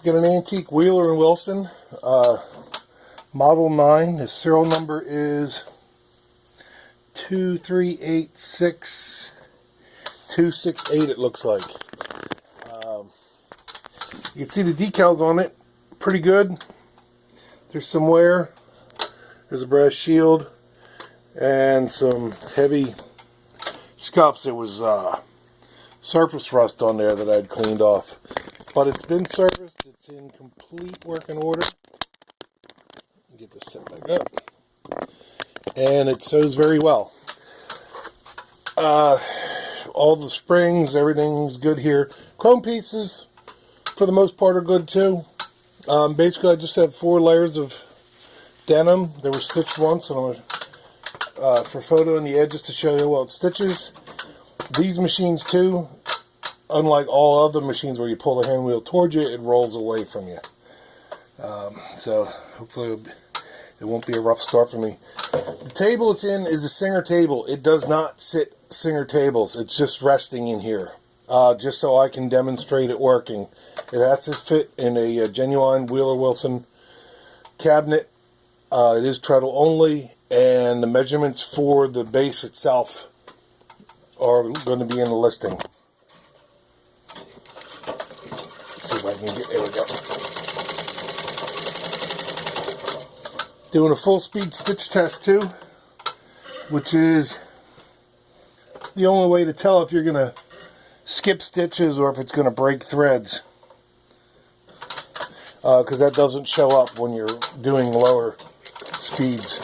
Got an antique Wheeler & Wilson, Model 9. The serial number is 2386268, it looks like. You can see the decals on it, pretty good. There's some wear. There's a brass shield and some heavy scuffs. There was surface rust on there that I'd cleaned off. But it's been serviced. It's in complete working order. Get this set back up. And it sews very well. All the springs, everything's good here. Chrome pieces, for the most part, are good too. Basically, I just have 4 layers of denim. They were stitched once, and I'm going to, for photo on the edges to show you how well it stitches. These machines too, unlike all other machines where you pull the hand wheel towards you, it rolls away from you. So hopefully it won't be a rough start for me. The table it's in is a Singer table. It does not sit Singer tables. It's just resting in here, just so I can demonstrate it working. It has to fit in a genuine Wheeler Wilson cabinet. It is treadle only, and the measurements for the base itself are going to be in the listing. Let's see if I can get, there we go. Doing a full speed stitch test too, which is the only way to tell if you're going to skip stitches or if it's going to break threads, because that doesn't show up when you're doing lower speeds.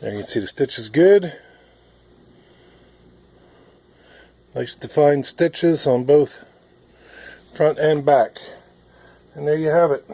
There you can see the stitch is good. Nice defined stitches on both front and back. And there you have it.